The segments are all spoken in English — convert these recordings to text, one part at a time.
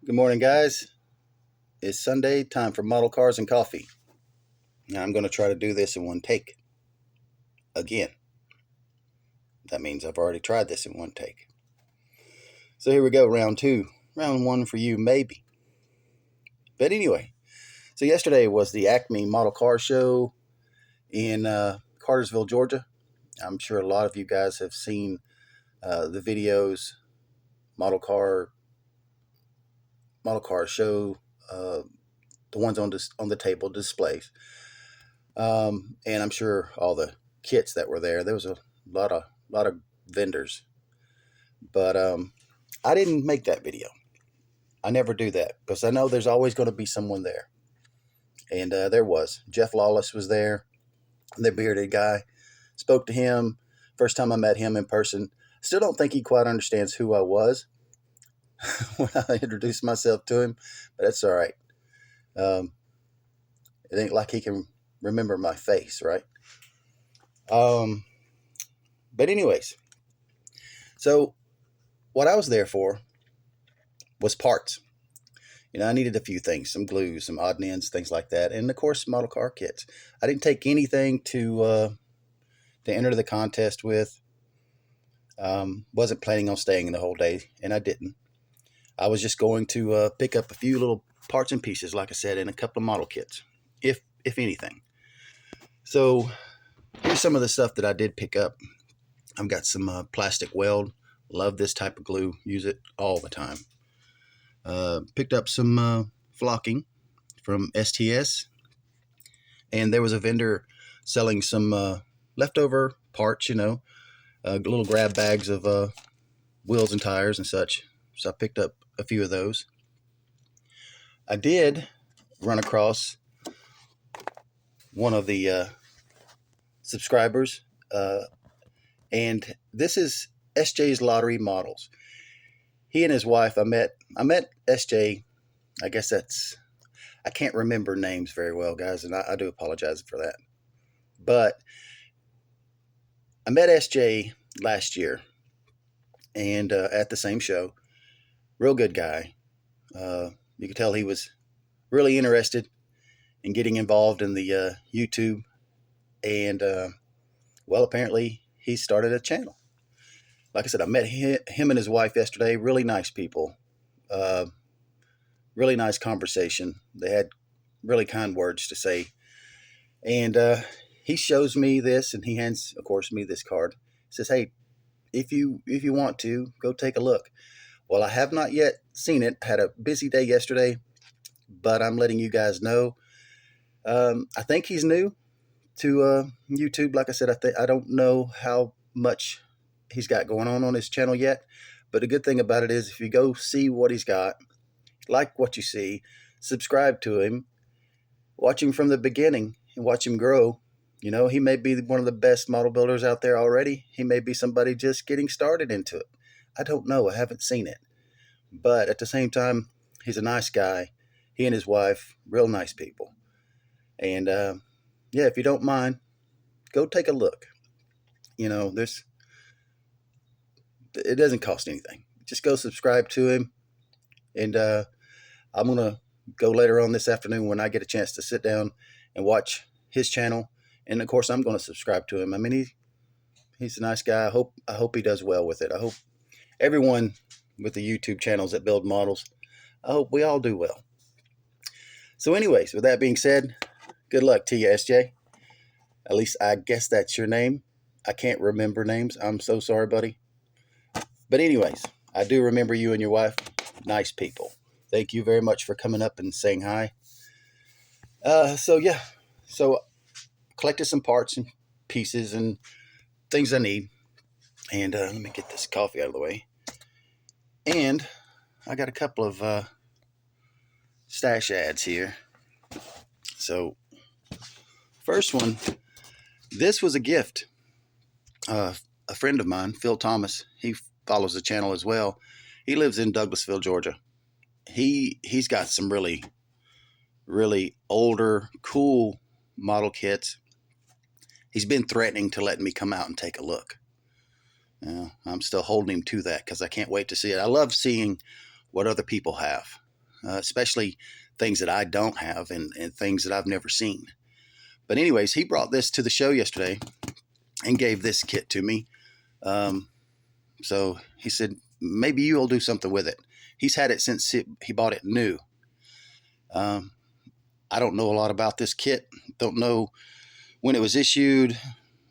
Good morning, guys. It's Sunday, time for model cars and coffee. Now, I'm going to try to do this in one take. Again, that means I've already tried this in one take. So here we go, round two. Round one for you, maybe. But anyway, so yesterday was the Acme Model Car Show in Cartersville, Georgia. I'm sure a lot of you guys have seen the videos, model car show, the ones on the table displays. And I'm sure all the kits that were there. There was a lot of vendors, but I didn't make that video. I never do that because I know there's always going to be someone there, and there was. Jeff Lawless was there, the bearded guy. Spoke to him first time I met him in person. Still don't think he quite understands who I was when I introduced myself to him, but that's all right. It ain't like he can remember my face, right? But anyways, so what I was there for was parts. I needed a few things, some glue, some odd and ends, things like that, and of course, model car kits. I didn't take anything to enter the contest with. Wasn't planning on staying the whole day, and I didn't. I was just going to pick up a few little parts and pieces, like I said, and a couple of model kits, if anything. So here's some of the stuff that I did pick up. I've got some plastic weld. Love this type of glue. Use it all the time. Picked up some flocking from STS, and there was a vendor selling some leftover parts, little grab bags of wheels and tires and such. So I picked up a few of those. I did run across one of the subscribers, and this is SJ's Lottery Models. He and his wife, I met SJ. I guess I can't remember names very well, guys, and I do apologize for that. But I met SJ last year, and at the same show. Real good guy. You could tell he was really interested in getting involved in the YouTube, and well, apparently he started a channel. Like I said, I met him and his wife yesterday. Really nice people. Uh, really nice conversation. They had really kind words to say, and he shows me this, and he hands, of course, me this card. He says, "Hey, if you want to, go take a look." Well, I have not yet seen it. Had a busy day yesterday, but I'm letting you guys know. I think he's new to YouTube. Like I said, I don't know how much he's got going on his channel yet. But the good thing about it is, if you go see what he's got, like what you see, subscribe to him, watch him from the beginning, and watch him grow. He may be one of the best model builders out there already. He may be somebody just getting started into it. I don't know. I haven't seen it. But at the same time, he's a nice guy. He and his wife, real nice people. And yeah, if you don't mind, go take a look. It doesn't cost anything. Just go subscribe to him. And I'm going to go later on this afternoon when I get a chance to sit down and watch his channel. And of course, I'm going to subscribe to him. I mean, he's a nice guy. I hope he does well with it. I hope everyone with the YouTube channels that build models, I hope we all do well. So anyways, with that being said, good luck to you, SJ. At least I guess that's your name. I can't remember names. I'm so sorry, buddy. But anyways, I do remember you and your wife. Nice people. Thank you very much for coming up and saying hi. So collected some parts and pieces and things I need. And let me get this coffee out of the way. And I got a couple of stash ads here. So first one, this was a gift. A friend of mine, Phil Thomas, he follows the channel as well. He lives in Douglasville, Georgia. He's got some really, really older, cool model kits. He's been threatening to let me come out and take a look. I'm still holding him to that because I can't wait to see it. I love seeing what other people have. especially things that I don't have and things that I've never seen. But anyways, he brought this to the show yesterday and gave this kit to me. So he said, maybe you'll do something with it. He's had it since he bought it new. I don't know a lot about this kit. Don't know when it was issued.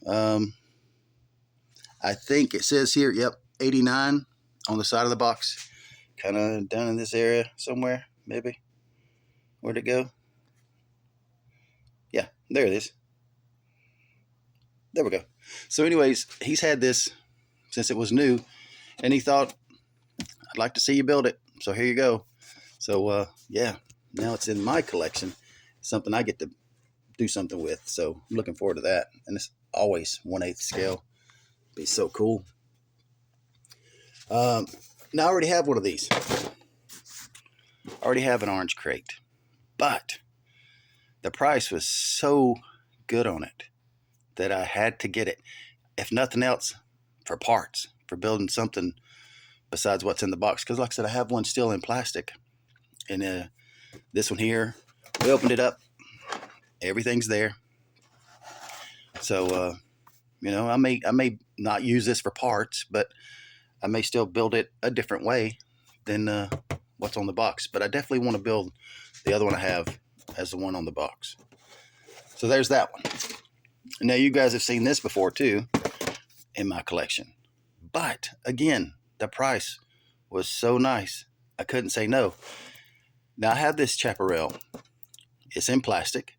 I think it says here, yep, 89 on the side of the box. Kind of down in this area somewhere, maybe. Where'd it go? Yeah, there it is. There we go. So anyways, he's had this since it was new, and he thought, I'd like to see you build it. So here you go. So yeah, now it's in my collection. Something I get to do something with. So I'm looking forward to that. And it's always 1/8 scale. Be so cool. Now I already have one of these. I already have an orange crate, but the price was so good on it that I had to get it. If nothing else, for parts, for building something besides what's in the box. Because like I said, I have one still in plastic. And this one here, we opened it up. Everything's there. So, you know, I may not use this for parts, but I may still build it a different way than what's on the box. But I definitely want to build the other one I have as the one on the box. So there's that one. Now you guys have seen this before too in my collection. But again, the price was so nice, I couldn't say no. Now I have this Chaparral. It's in plastic,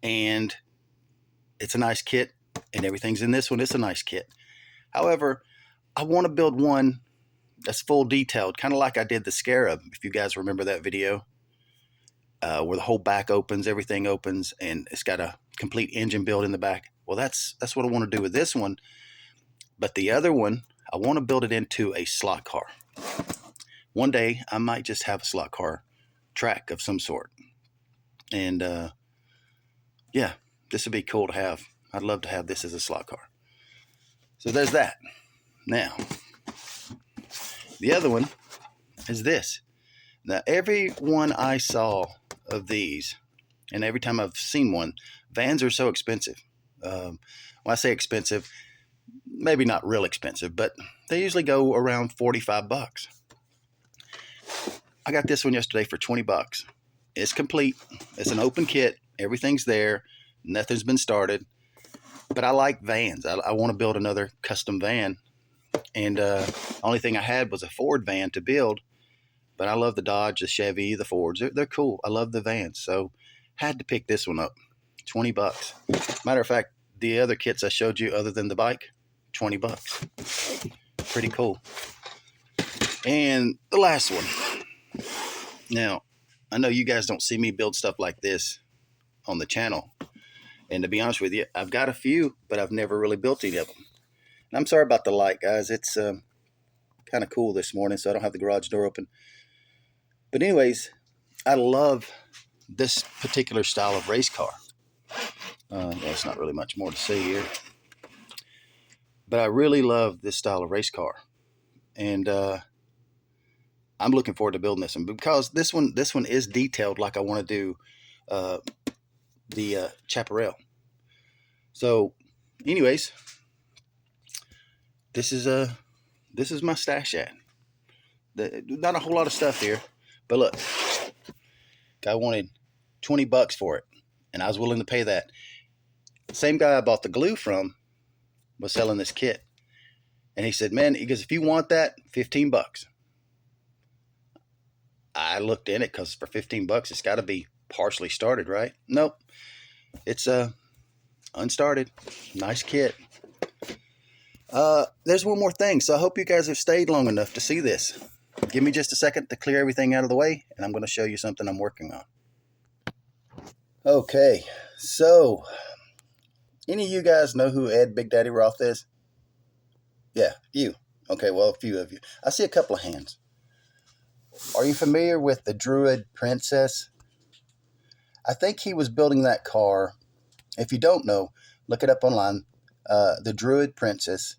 and it's a nice kit, and everything's in this one. It's a nice kit. However, I want to build one that's full detailed, kind of like I did the Scarab, if you guys remember that video, where the whole back opens, everything opens, and it's got a complete engine build in the back. Well, that's what I want to do with this one. But the other one, I want to build it into a slot car. One day, I might just have a slot car track of some sort. And yeah, this would be cool to have. I'd love to have this as a slot car. So there's that. Now, the other one is this. Now, every one I saw of these, and every time I've seen one, vans are so expensive. When I say expensive, maybe not real expensive, but they usually go around 45 bucks. I got this one yesterday for 20 bucks. It's complete. It's an open kit. Everything's there. Nothing's been started. But I like vans. I want to build another custom van. And the only thing I had was a Ford van to build. But I love the Dodge, the Chevy, the Fords. They're cool. I love the vans. So had to pick this one up. 20 bucks. Matter of fact, the other kits I showed you other than the bike, 20 bucks. Pretty cool. And the last one. Now, I know you guys don't see me build stuff like this on the channel. And to be honest with you, I've got a few, but I've never really built any of them. And I'm sorry about the light, guys. It's kind of cool this morning, so I don't have the garage door open. But anyways, I love this particular style of race car. There's not really much more to say here. But I really love this style of race car. And I'm looking forward to building this one, because this one is detailed like I want to do the Chaparral. So anyways, this is my stash at. Not a whole lot of stuff here, but look, guy wanted 20 bucks for it, and I was willing to pay that. Same guy I bought the glue from was selling this kit, and he said, man, he goes, if you want that, 15 bucks. I looked in it, because for 15 bucks, it's got to be partially started, right? Nope. It's unstarted. Nice kit. There's one more thing. So I hope you guys have stayed long enough to see this. Give me just a second to clear everything out of the way, and I'm going to show you something I'm working on. Okay, so any of you guys know who Ed Big Daddy Roth is? Yeah, you. Okay, well, a few of you. I see a couple of hands. Are you familiar with the Druid Princess? I think he was building that car. If you don't know, look it up online. The Druid Princess.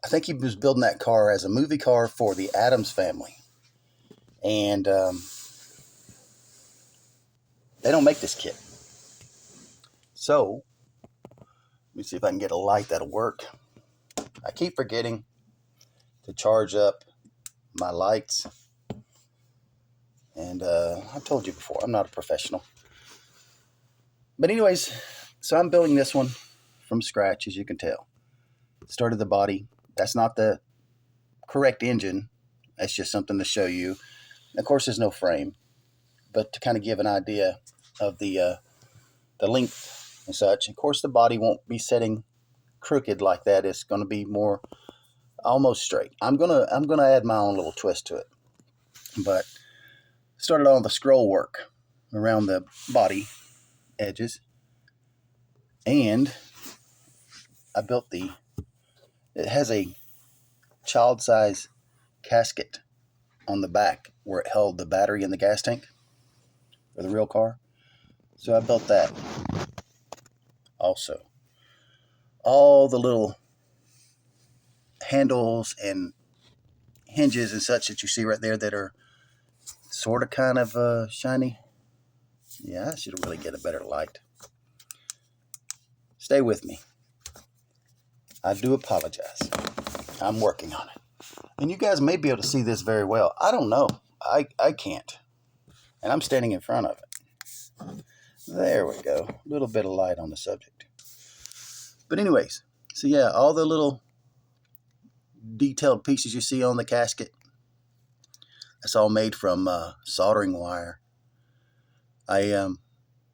I think he was building that car as a movie car for the Addams Family. And they don't make this kit. So let me see if I can get a light that'll work. I keep forgetting to charge up my lights. And I've told you before, I'm not a professional. But anyways, so I'm building this one from scratch, as you can tell. Started the body. That's not the correct engine. That's just something to show you. Of course, there's no frame, but to kind of give an idea of the length and such. Of course, the body won't be setting crooked like that. It's going to be more almost straight. I'm gonna add my own little twist to it. But started on the scroll work around the body edges, and I built it has a child size casket on the back where it held the battery in the gas tank for the real car. So I built that also. All the little handles and hinges and such that you see right there that are sort of kind of shiny. Yeah, I should really get a better light. Stay with me. I do apologize. I'm working on it. And you guys may be able to see this very well. I don't know. I can't. And I'm standing in front of it. There we go. A little bit of light on the subject. But anyways, so yeah, all the little detailed pieces you see on the casket, that's all made from soldering wire. I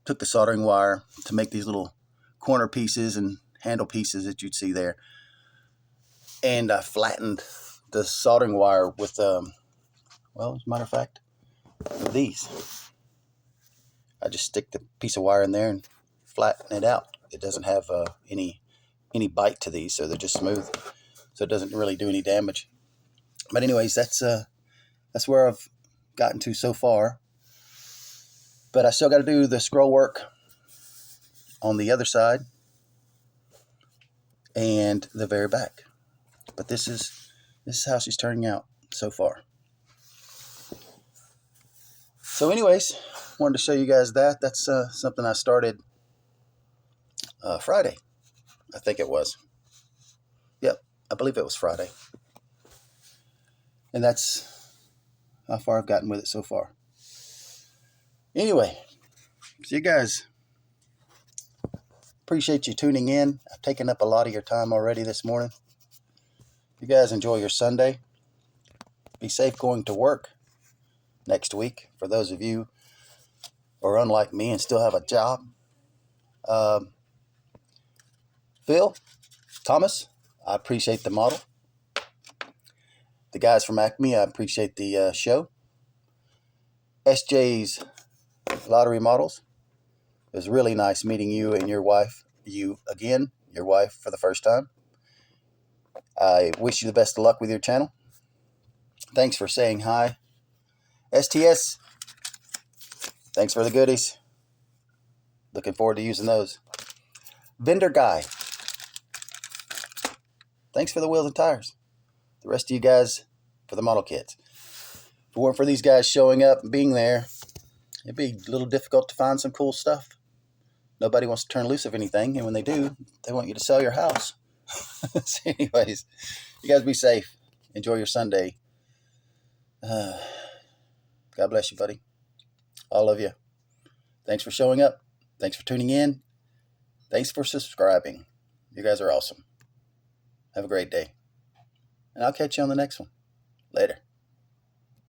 took the soldering wire to make these little corner pieces and handle pieces that you'd see there. And I flattened the soldering wire with, well, as a matter of fact, these. I just stick the piece of wire in there and flatten it out. It doesn't have any bite to these, so they're just smooth. So it doesn't really do any damage. But anyways, that's where I've gotten to so far. But I still got to do the scroll work on the other side and the very back. But this is how she's turning out so far. So anyways, wanted to show you guys that. That's something I started Friday. I think it was. Yep, I believe it was Friday. And that's how far I've gotten with it so far. Anyway, so you guys, appreciate you tuning in. I've taken up a lot of your time already this morning. You guys enjoy your Sunday. Be safe going to work next week. For those of you who are unlike me and still have a job. Phil, Thomas, I appreciate the model. The guys from Acme, I appreciate the show. SJ's Lottery Models. It was really nice meeting you and your wife. You again, your wife for the first time. I wish you the best of luck with your channel. Thanks for saying hi. STS, thanks for the goodies. Looking forward to using those. Vendor Guy, thanks for the wheels and tires. The rest of you guys for the model kits. If it weren't for these guys showing up and being there, it'd be a little difficult to find some cool stuff. Nobody wants to turn loose of anything, and when they do, they want you to sell your house. So anyways, you guys be safe. Enjoy your Sunday. God bless you, buddy. All of you. Thanks for showing up. Thanks for tuning in. Thanks for subscribing. You guys are awesome. Have a great day. And I'll catch you on the next one. Later.